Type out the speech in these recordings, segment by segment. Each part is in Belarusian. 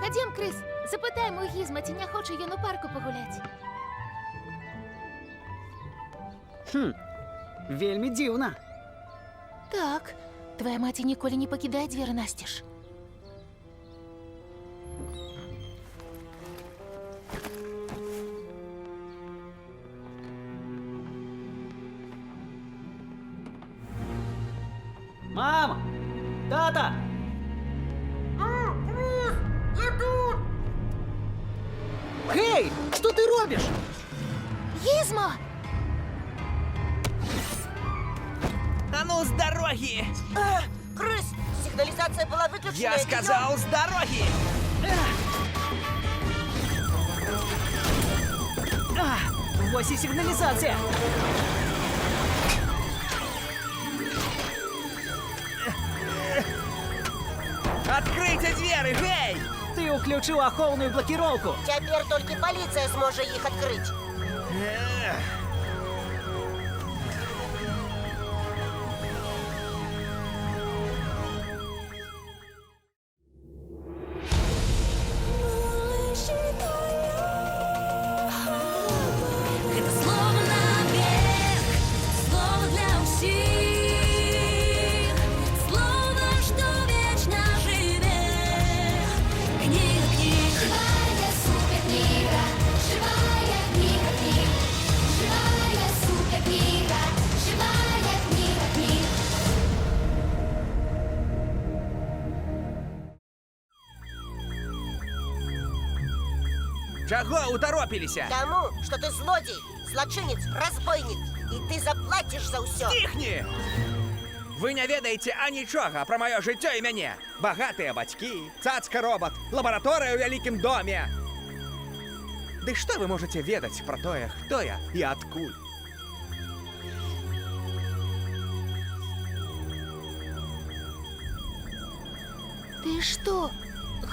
Ходім, Крис, запитаємо у Гізма, чи не хоче ён у парку погуляти. Вельмі дзіўна. Так, твоя маці ніколі не пакідае дзверы насцеж. Мама! Тата! Крис, я тут! Гей, що ти робиш? Гізмо! А ну, с дороги! Крис, сигнализация была выключена. Я сказал, с дороги! Ось і сигналізація. Откройте двери, гей! Ти включив аховну блокировку. Теперь только полиция сможет их открыть. Это слово навек, слово для всех, слово, что вечно живет. Книга книг. Живая суперкнига, живая книга книг. Живая суперкнига, живая книга книг. Чего уторопилися? Тому, что ты злодей, злочинец, разбойник, и ты заплатишь за все. Тихні! Ви не ведаєте анічога про моє життя і мене. Багатые батьки, цацка-робот, лаборатория у великим доме. Да что вы можете ведать про то, кто я и откуль? Ти що,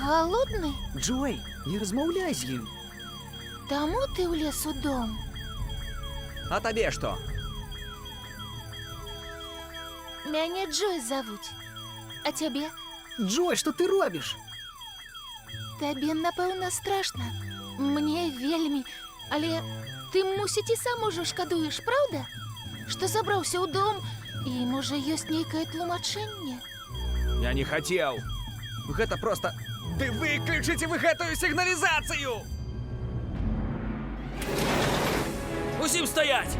голодний? Джой, не розмовляй з ним. Тому ти уліз у дом? А тебе что? Мяне Джой зовуть. А тебе? Джой, що ти робиш? Табе, напэўна, страшна. Мне вельмі. Але ты, мусіць, і сам ужо шкадуеш, праўда? Што забраўся ў дом, і, можа, ёсць нейкае тлумачэнне? Я не хотел. Это просто... Ты выключите вы эту сигнализацию! Усім стоять!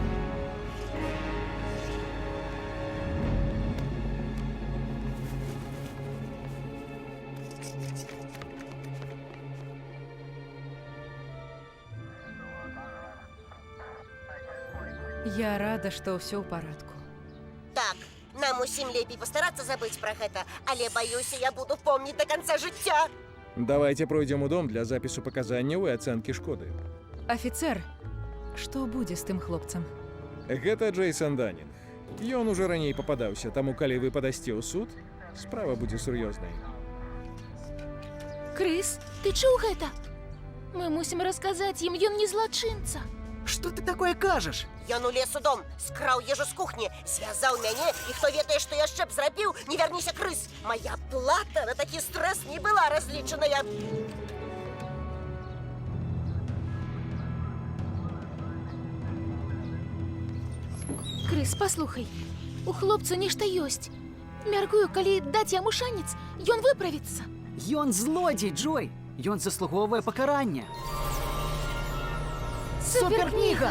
Я рада, што ўсё ў парадку. Так, нам усім лепей постараться забыть про это, але, боюсь, я буду помнить до конца життя. Давайте пройдем у дом для запісу паказанняў і ацэнкі шкоды. Афіцэр, што будзе з тым хлопцам? Гэта Джейсон Данінг. Ён ужо раней пападаўся, таму калі вы падасце ў суд, справа будзе сур'ёзнай. Крыс, ты чуў гэта? Мы мусім расказаць ім, ён не злачынца. Што ты такое кажаш? Ён улез у дом, скраў ежу з кухні, звязаў мяне, і хто ведае, што яшчэ б зрабіў, не вярніся, Крыс. Моя плата на такі стрэс не была разлічаная. Крыс, паслухай, у хлопца нешта ёсць. Мяркую, калі даць яму шанец, ён выправіцца. Ён злодзей, Джой. Ён заслуговуе пакарання. Суперкніга!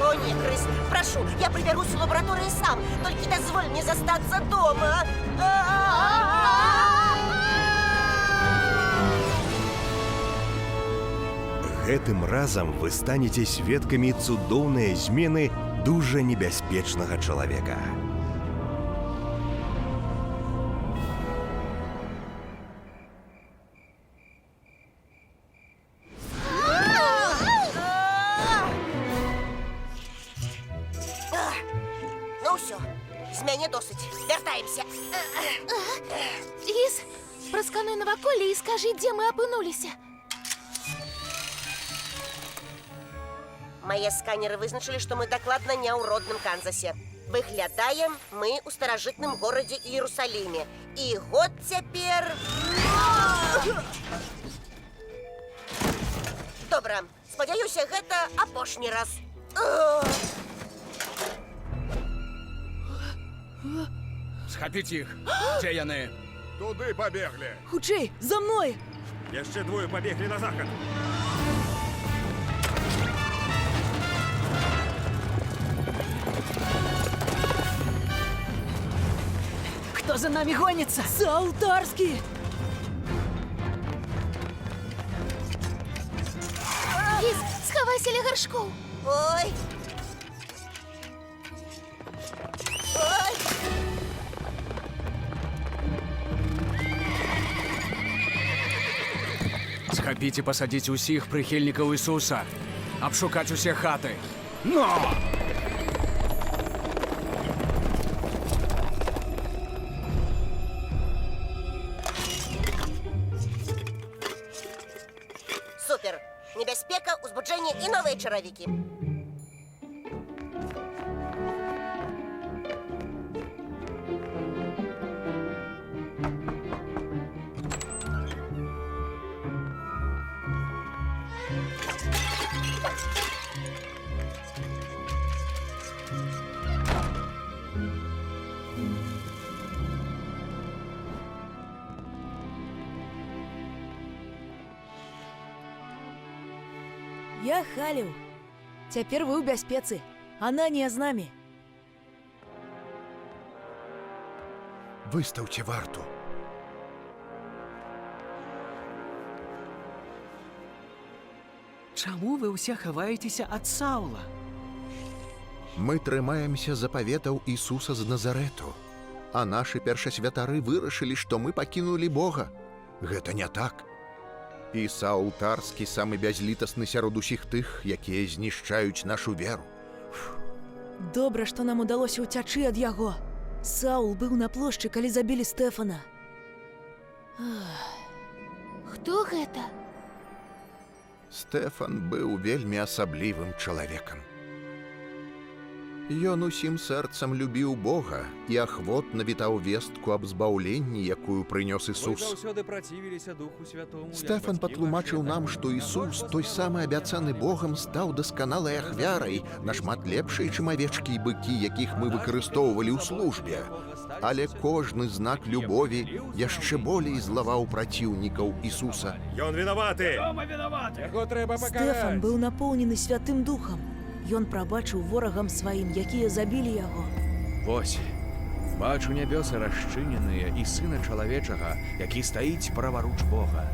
О, нет, Крыс, прошу, я приберусь в лаборатории сам. Только дозволь мне застаться дома. Гэтым разам вы станеце сведкамі цудоўнай змены дужа небяспечнага чалавека. Ну все, з мяне досыць. Вяртаемся. Ліс, праскануй наваколле і скажы, дзе мы апынуліся. Мои сканеры вызначили, что мы докладно не ў родным Канзасе. Выглядаем мы ў старажытным горадзе Іерусаліме. І год цяпер... Добра, спадзяюся, гэта апошні раз. Схапіць іх. Дзе яны? Туды пабеглі. Хутчэй, за мной! Яшчэ двое пабеглі на захад. Кто за нами гонится? Саул Тарский! Лис, схавайся ля гаршкоў. Ой! Ой! Схапіць і пасадзіць усіх прыхільнікаў Ісуса. Абшукаць усе хаты. Но! Супер! Небяспека, узбуджэнне і новыя чаравікі. Я Халіў. Цяпер вы ў бяспецы. Ананія з намі. Выстаўце варту. Чаму вы ўсе хаваецеся ад Саула? Мы трымаемся запаветаў Ісуса з Назарэту. А нашы першасвятары вырашылі, што мы пакінулі Бога. Гэта не так. І Саул Тарскі самы бязлітасны сярод усіх тых, якія знішчаюць нашу веру. Добра, што нам удалося ўцячы ад яго. Саул быў на плошчы, калі забілі Стэфана. Хто гэта? Стэфан быў вельмі асаблівым чалавекам. Ён усім сэрцам любіў Бога і ахвотна вітаў вестку аб збаўленні, якую прынёс Ісус. Стэфан патлумачыў нам, што Ісус, той самы абяцаны Богам, стаў дасканалай ахвярай, нашмат лепшай, чым авечкі і быкі, якіх мы выкарыстоўвалі ў службе. Але кожны знак любові яшчэ болей злаваў праціўнікаў Ісуса. Ён вінаваты! Яго трэба Стэфан быў напоўнены Святым Духам. Ён прабачыў ворагам сваім, якія забілі яго. Вось, бачу нябёсы расчыненыя і сына чалавечага, які стаіць праваруч Бога.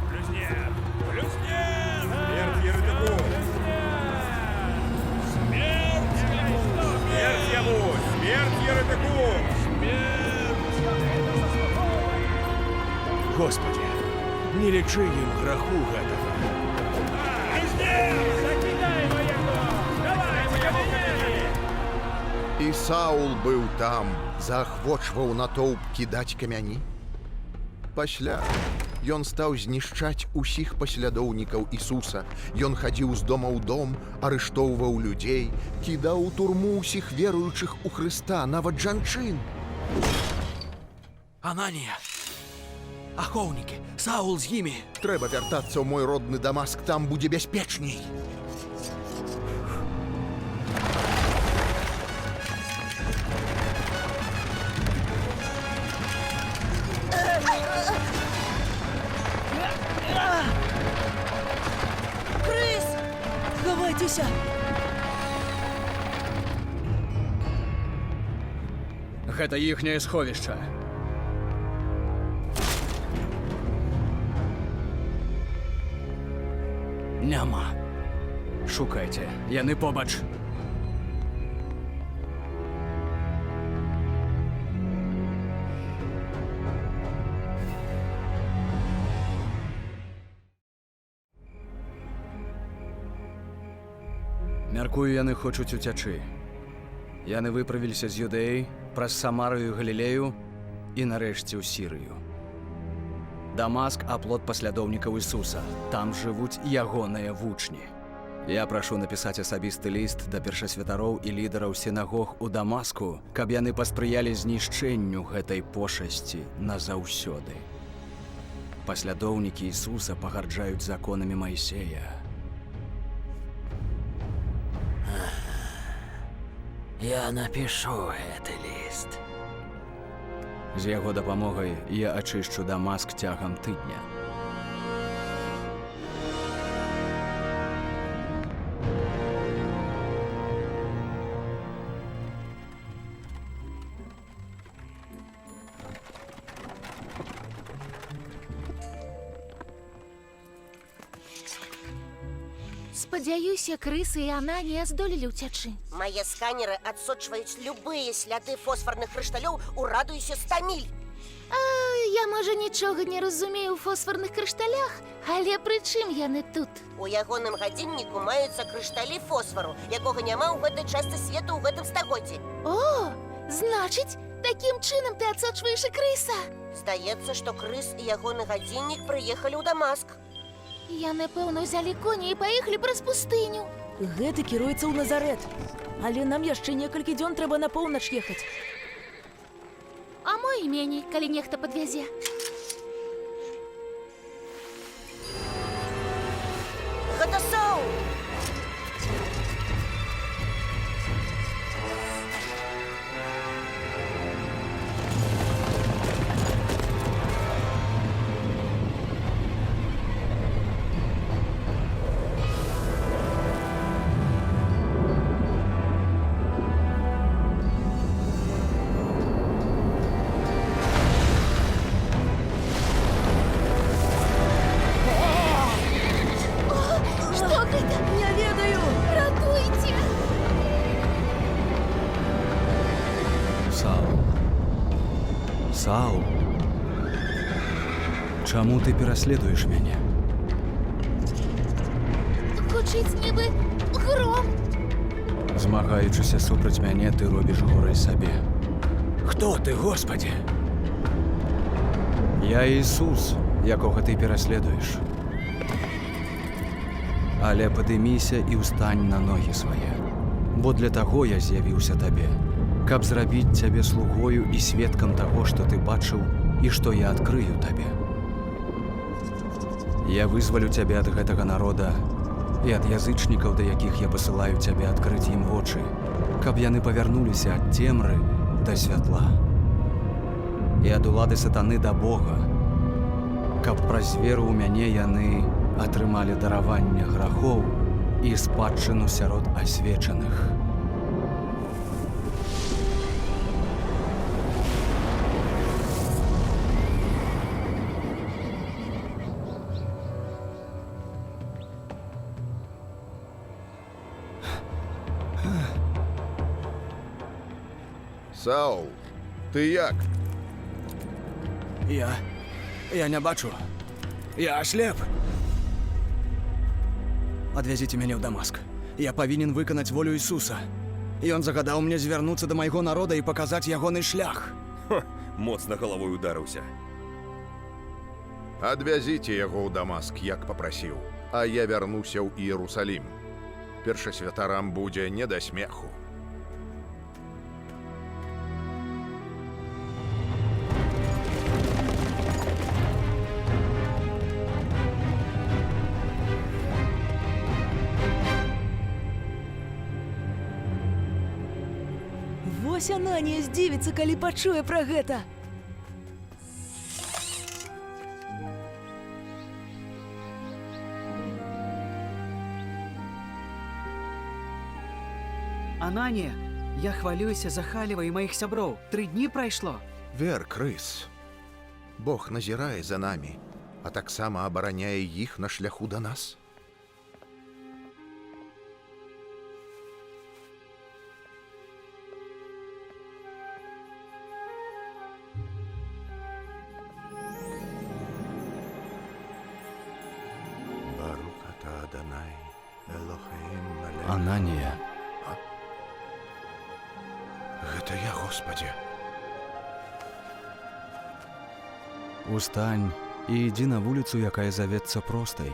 Плюснет! Плюснет! Смерть еретику! Смерть! Смерть яму! Смерть еретику! Господи, не лічы ім граху гэтага. І Саул быў там, заахвочваў натоўп кідаць камяні. Пасля ён стаў знішчаць усіх паслядоўнікаў Ісуса. Ён хадзіў з дома ў дом, арыштоўваў людзей, кідаў у турму ўсіх веруючых у Хрыста, нават жанчын. Ананія! Ахоўнікі! Саул з імі! Трэба вяртацца ў мой родны Дамаск, там будзе бяспечней. Крыс! Хавайцеся! Гэта іхняе сховішча. Няма. Шукайце, яны побач. Мяркую, яны хочуць уцячы. Яны выправіліся з Юдэі, праз Самарыю і Галілею і нарэшце ў Сірыю. Дамаск – аплот паслядоўнікаў Ісуса. Там жывуць ягоныя вучні. Я прашу напісаць асабісты ліст да першасвятароў і лідараў сінагог у Дамаску, каб яны паспрыялі знішчэнню гэтай пошасці назаўсёды. Паслядоўнікі Ісуса пагарджаюць законамі Майсея. Я напишу гэты ліст. З яго дапамогай я ачышчу Дамаск цягам тыдня. Спадзяюся, крысы і Ананія здолелі ўцячы. Мае сканеры адсочваюць любыя сляды фосфарных крышталёў у радыусе 100 міль. Я, можа, нічога не разумею ў фосфарных крышталях, але пры чым яны тут? У ягоным гадзінніку маюцца крышталі фосфару, якога няма ў гэтай частцы свету ў гэтым стагоддзі. О, значыць, такім чынам ты адсочваеш і крыса. Здаецца, што крыс і ягоны гадзіннік прыехалі ў Дамаск. Яны, пэўна, ўзялі коні і паехалі праз пустыню. Гэты кіруецца ў Назарет. Але нам яшчэ некалькі дзён трэба на поўнач ехаць. А мой імені, калі нехта падвязе. Гэта Саул! Што гэта? Не ведаю! Ратуйце! Саул. Саул. Чаму ты пераследуеш мяне? Гучыць нібы гром. Змагаючыся супраць мяне, ты робіш горай сабе. Хто ты, Господі? Я Ісус, якога ты пераследуеш. Але падыміся і ўстань на ногі свае. Бо для таго я з'явіўся табе, каб зрабіць цябе слугою і сведкам таго, што ты бачыў і што я адкрыю табе. Я вызвалю цябе ад гэтага народа і ад язычнікаў, да якіх я пасылаю цябе адкрыць ім вочы, каб яны павярнуліся ад цемры да святла і ад улады сатаны да Бога, каб праз веру ў мяне яны атрымалі дараванне грахоў і спадчыну сярод асвечаных. Саул, ты як? Я не бачу. Я аслеп. Адвязіце мяне ў Дамаск. Я павінен выканаць волю Ісуса. Ён загадаў мне звярнуцца да майго народа і паказаць ягоны шлях. Моцна галавой ударыўся. Адвязіце яго ў Дамаск, як папрасіў, а я вярнуся ў Іерусалім. Першасвятарам будзе не да смеху. Вось Ананія здзівіцца, калі пачуе пра гэта. Ананія, я хвалююся за Халева і маіх сяброў. 3 дні прайшло. Вер, крыс. Бог назірае за намі, а таксама абараняе іх на шляху да нас. Ананія. Гэта я, Господі. Устань і ідзі на вуліцу, якая завецца простай.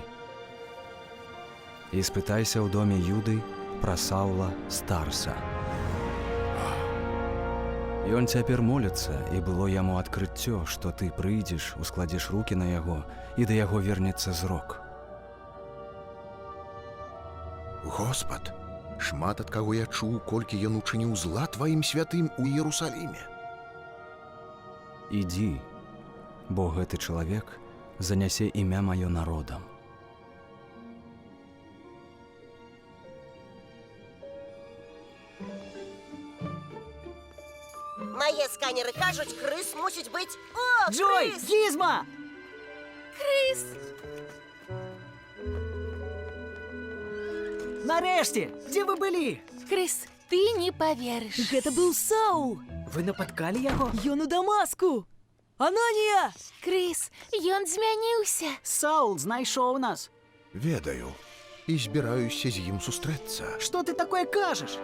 і спытайся ў доме Юды пра Саула Старса. Ён цяпер моліцца, і было яму адкрыццё, што ты прыйдзеш, ускладзеш рукі на яго, і да яго вернецца зрок. Господ, шмат ад каго я чуў, колькі ён учыніў зла тваім святым у Іерусаліме. Ідзі, бо гэты чалавек занясе імя маё народам. Мае сканеры кажуць, крыс мусіць быць... О, Джой, крыс! Гізма! Крыс! Нарэшце, дзе вы былі? Крыс, ты не поверыш. Гэта быў Саул! Вы напаткалі яго? Ён у Дамаску! Ананія! Крыс, ён змяніўся. Саул знайшоў нас. Ведаю, і збіраюся з ім сустрэцца. Што ты такое кажаш?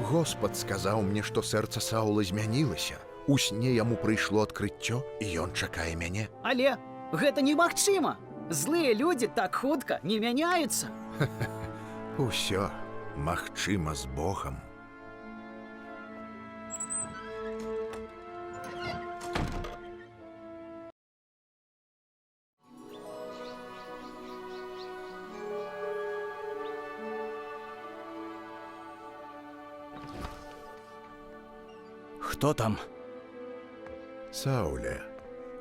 Господ сказаў мне, што сэрца Саула змянілася. У сне яму прыйшло адкрыццё, і ён чакае мяне. Але гэта немагчыма. Злыя людзі так хутка не мяняюцца. Усё магчыма з Богам. Хто там? Сауле,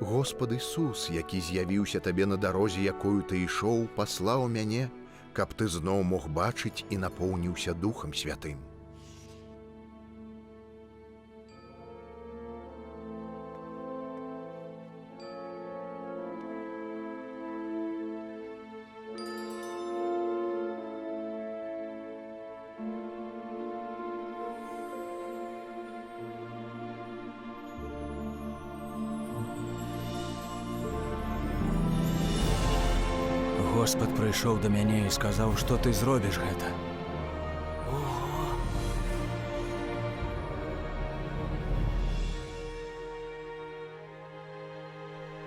Господ Ісус, які з'явіўся табе на дарозе, якою ты ішоў, паслаў мяне, каб ты зноў мог бачыць і напоўніўся Духам Святым. Господ прыйшоў да мяне і сказаў, што ты зробіш гэта.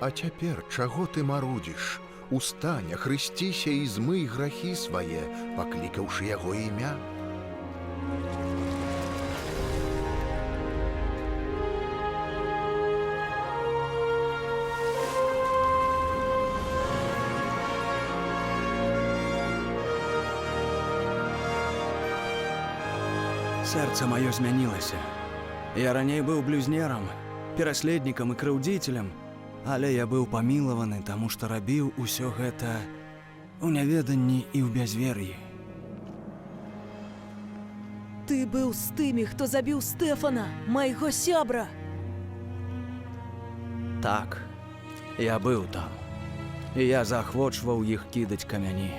А цяпер чаго ты марудзіш? Устань, ахрысціся і змый грахі свае, паклікаўшы яго імя. Сэрца маё змянілася. Я раней быў блюзнерам, пераследнікам і крыўдзіцелем, але я быў памілаваны, таму што рабіў усё гэта у няведанні і ў бязвер'і. Ты быў з тымі, хто забіў Стэфана, майго сябра. Так, я быў там, і я заахвочваў іх кідаць камяні.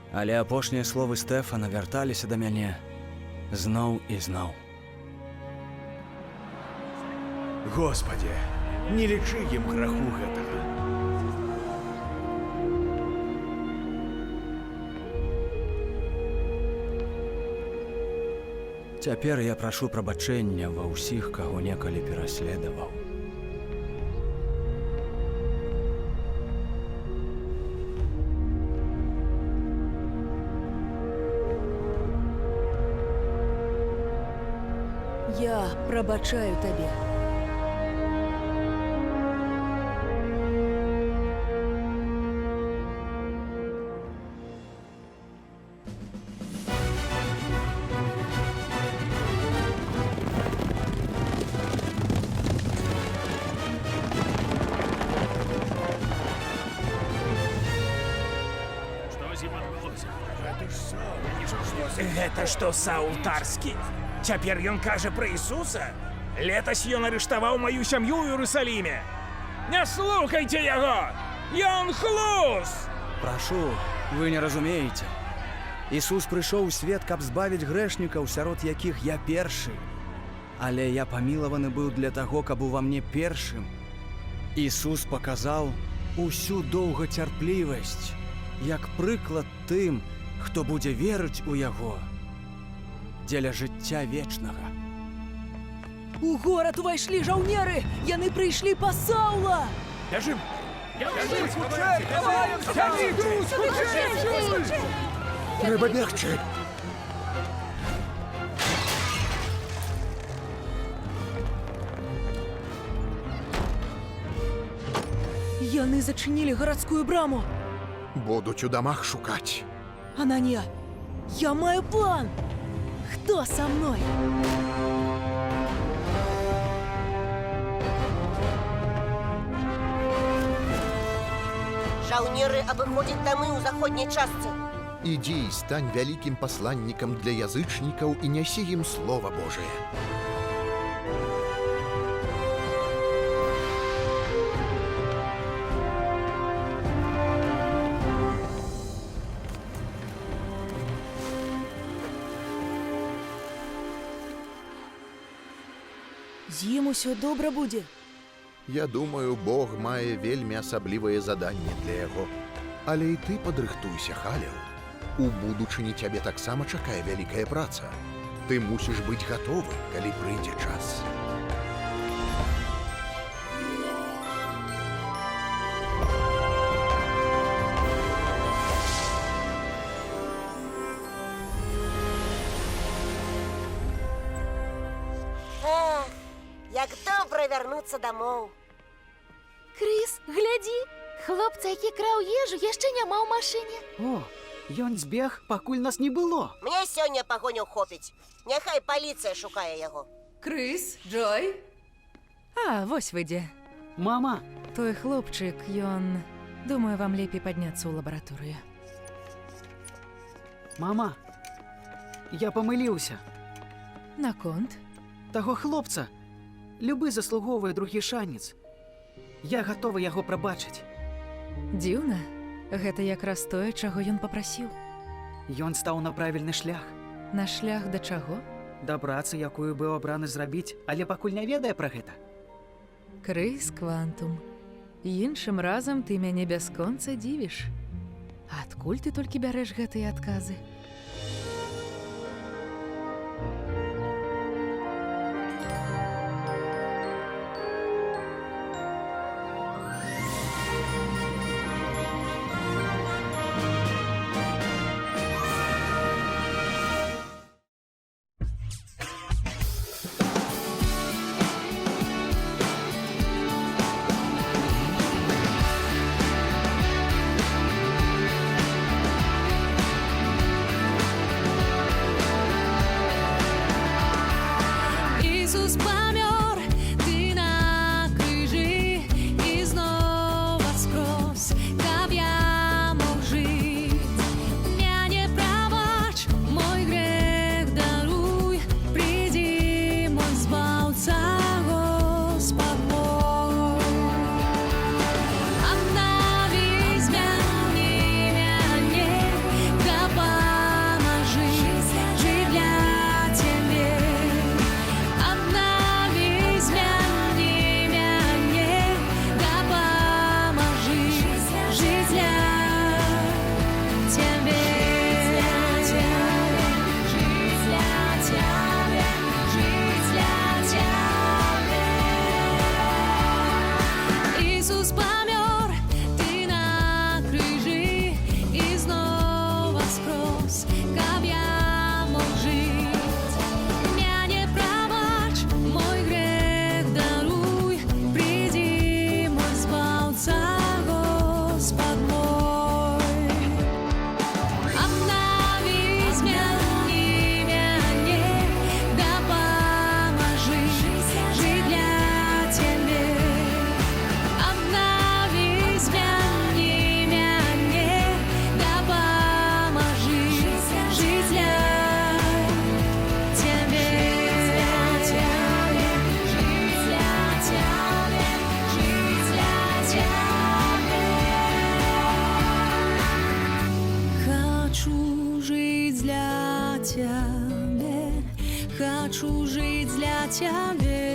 Але апошнія словы Стэфана вярталіся да мяне зноў і зноў. Господи, не лічы ім граху гэтага. Цяпер я прашу прабачэння ва ўсіх, каго некалі пераследаваў. Я прабачаю табе. Гэта што Саул Тарскі? Цяпер ён кажа пра Ісуса? Летась ён арыштаваў маю сям'ю ў Іерусаліме. Не слухайце яго! Ён хлус! Прашу, вы не разумееце. Ісус прыйшоў у свет, каб збавіць грэшнікаў, сярод якіх я першы. Але я памілаваны быў для таго, каб ува мне першым. Ісус паказаў усю доўгацярплівасць, як прыклад тым, хто будзе верыць у яго дзеля жыцця вечнага. У горад увайшлі жаўнеры! Яны прыйшлі па Саула! Бяжым! Трэба бегчы. Яны зачынілі гарадскую браму. Будуць у дамах шукаць. Ананія, я маю план. Хто са мной? Жаўнеры абыходзяць дамы ў заходняй частцы. Ідзі і стань вялікім пасланнікам для язычнікаў і нясі ім слова Божае. З ім усё добра будзе. Я думаю, Бог мае вельмі асаблівае заданне для яго. Але і ты падрыхтуйся, Халеў. У будучыні цябе таксама чакае вялікая праца. Ты мусіш быць гатовы, калі прыйдзе час. Эх, як добра вярнуцца дамоў. Крыс, глядзі! Хлопца, які краў ежу, яшчэ няма ў машыне. О, ён збег, пакуль нас не было. Мне сёння пагоню хопіць. Няхай паліцыя шукае яго. Крыс, Джой? А, вось вы дзе. Мама, Той хлопчык, ён... Думаю, вам лепей падняцца ў лабараторыю. мама, я памыліўся. Наконт? Таго хлопца. Любы заслугоўвае другі шанец. Я гатовы яго прабачыць. Дзіўна. Гэта якраз тое, чаго ён папрасіў. Ён стаў на правільны шлях. На шлях да чаго? Да працы, якую быў абраны зрабіць, але пакуль не ведае пра гэта. Крыс Квантум. Іншым разам ты мяне бясконца дзівіш. Адкуль ты толькі бярэш гэтыя адказы? Ісус памёр, ты на крыжы і зноў воскрос, каб я мог жыць. Мяне прабач, мой грэх даруй, прыйдзі, мой збаўца, Господ мой. Обнови, змяни мяне, дапамажы жыць для Цябе. Обнови, змяни мяне, дапамажы жыць для Цябе. Жыць для Цябе, жыць для Цябе. Ісус памёр, ты на крыжы і зноў воскрос, каб я мог жыць. Мяне прабач, мой грэх даруй, прыйдзі, мой збаўца, Господ мой. Обнови, змяни мяне, дапамажы жыць для Цябе. Обнови, змяни мяне, дапамажы жыць для Цябе. Жыць для Цябе, жыць для Цябе. Хочу жить для Тебя, хочу жить для Тебя.